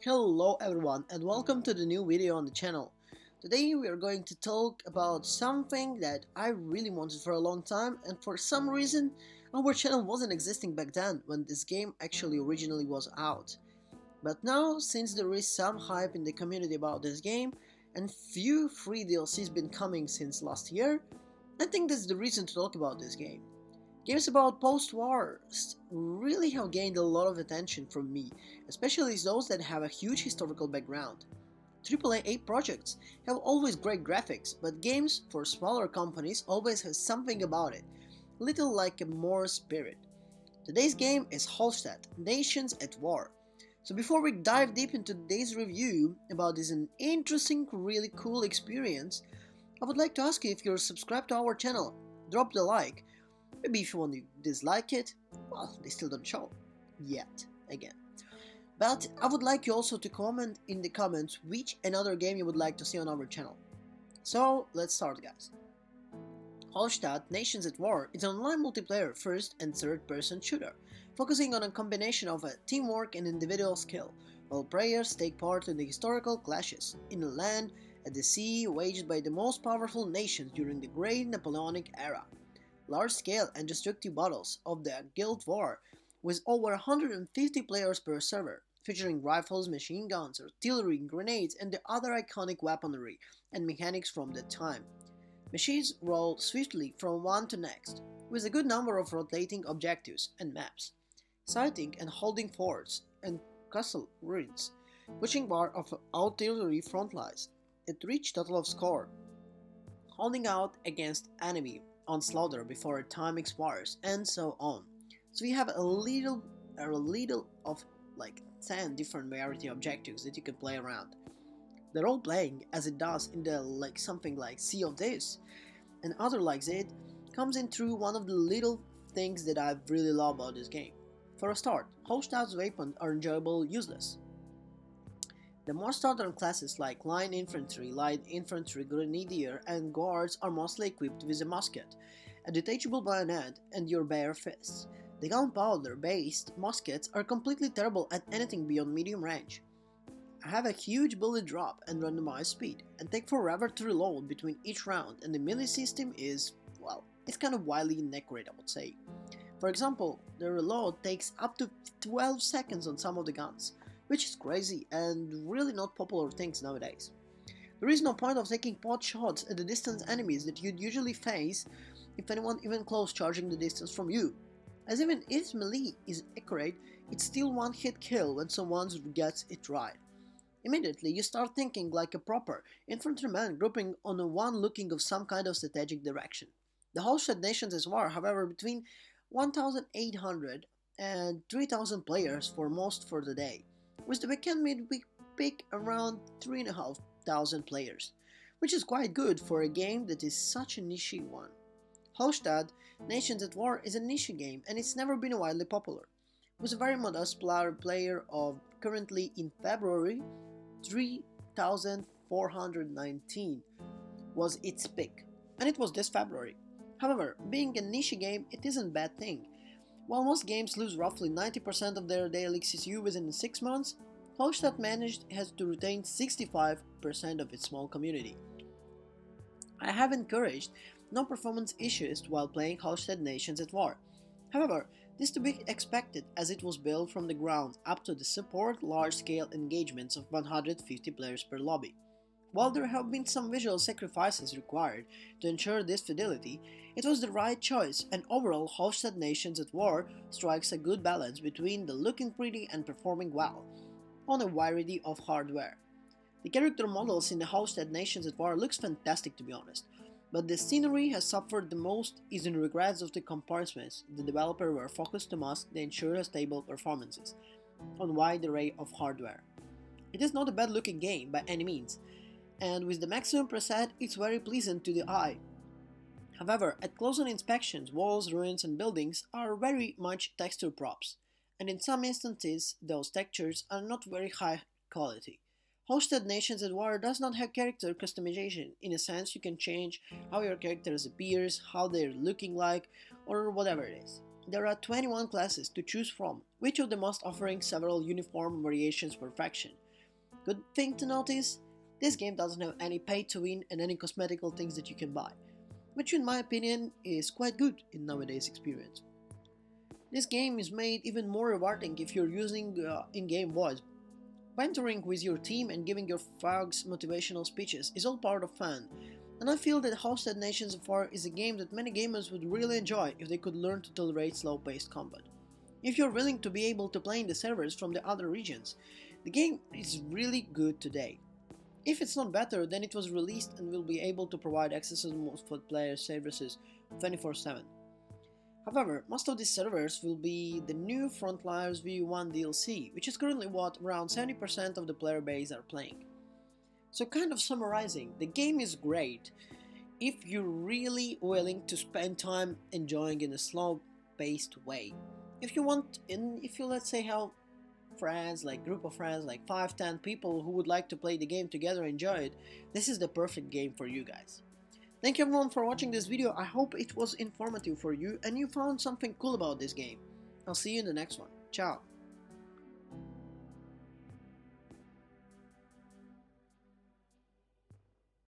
Hello everyone and welcome to the new video on the channel. Today we are going to talk about something that I really wanted for a long time, and for some reason our channel wasn't existing back then when this game actually originally was out. But now, since there is some hype in the community about this game and few free DLCs been coming since last year, I think that's the reason to talk about this game. Games about post-wars really have gained a lot of attention from me, especially those that have a huge historical background. AAA projects have always great graphics, but games for smaller companies always have something about it, little like a more spirit. Today's game is Holdfast, Nations at War. So before we dive deep into today's review about this interesting, really cool experience, I would like to ask you if you're subscribed to our channel, drop the like. Maybe if you want to dislike it, well, they still don't show. Yet, again. But I would like you also to comment in the comments which another game you would like to see on our channel. So, let's start guys. Holdfast Nations at War is an online multiplayer first and third person shooter, focusing on a combination of teamwork and individual skill, while players take part in the historical clashes in the land, at the sea, waged by the most powerful nations during the Great Napoleonic Era. Large-scale and destructive battles of the Guild War, with over 150 players per server, featuring rifles, machine guns, artillery, grenades, and the other iconic weaponry and mechanics from that time. Machines roll swiftly from one to next, with a good number of rotating objectives and maps, sighting and holding forts and castle ruins, pushing bar of artillery front lines, at reach total of score, holding out against enemy onslaught before time expires, and so on. So we have a little of like 10 different variety objectives that you can play around. The role playing, as it does in the something like Sea of This and other like it, comes in through one of the little things that I really love about this game. For a start, Holdfast's weapons are enjoyable useless. The more standard classes like Line Infantry, Light Infantry, Grenadier, and Guards are mostly equipped with a musket, a detachable bayonet, and your bare fists. The gunpowder-based muskets are completely terrible at anything beyond medium range. I have a huge bullet drop and randomized speed, and take forever to reload between each round, and the melee system is, well, it's kind of wildly inaccurate, I would say. For example, the reload takes up to 12 seconds on some of the guns, which is crazy and really not popular things nowadays. There is no point of taking pot shots at the distance enemies that you'd usually face if anyone even close charging the distance from you, as even if melee is accurate, it's still one hit kill when someone gets it right. Immediately you start thinking like a proper infantryman grouping on a one looking of some kind of strategic direction. The Holdfast Nations is war, however, between 1,800 and 3,000 players for most for the day, with the weekend midweek peak around 3,500 players, which is quite good for a game that is such a niche one. Holdfast Nations at War is a niche game and it's never been widely popular, with a very modest player of currently in February 3,419 was its peak, and it was this February. However, being a niche game, it isn't a bad thing. While most games lose roughly 90% of their daily XCU within 6 months, Holdfast has to retain 65% of its small community. I have encouraged no performance issues while playing Holdfast Nations at War. However, this to be expected as it was built from the ground up to support large-scale engagements of 150 players per lobby. While there have been some visual sacrifices required to ensure this fidelity, it was the right choice, and overall Holdfast Nations at War strikes a good balance between the looking pretty and performing well on a variety of hardware. The character models in the Holdfast Nations at War looks fantastic, to be honest, but the scenery has suffered the most is in regards of the compartments the developer were focused to mask the ensure stable performances on a wide array of hardware. It is not a bad looking game by any means, and with the maximum preset it's very pleasant to the eye. However, at closer inspections, walls, ruins and buildings are very much texture props, and in some instances those textures are not very high quality. Holdfast Nations at War does not have character customization. In a sense, you can change how your characters appears, how they're looking like, or whatever it is. There are 21 classes to choose from, which of the most offering several uniform variations per faction, good thing to notice, this game doesn't have any pay to win and any cosmetical things that you can buy, which in my opinion is quite good in nowadays experience. This game is made even more rewarding if you're using in-game voice. Banter with your team and giving your thugs motivational speeches is all part of fun, and I feel that Hosted Nations of War is a game that many gamers would really enjoy if they could learn to tolerate slow-paced combat. If you're willing to be able to play in the servers from the other regions, the game is really good today. If it's not better, then it was released and will be able to provide access to most player services 24/7. However, most of these servers will be the new Frontliners WW1 DLC, which is currently what around 70% of the player base are playing. So kind of summarizing, the game is great if you're really willing to spend time enjoying in a slow-paced way. If you want, if you let's say have friends, like group of friends, like 5-10 people who would like to play the game together and enjoy it, this is the perfect game for you guys. Thank you everyone for watching this video. I hope it was informative for you and you found something cool about this game. I'll see you in the next one. Ciao!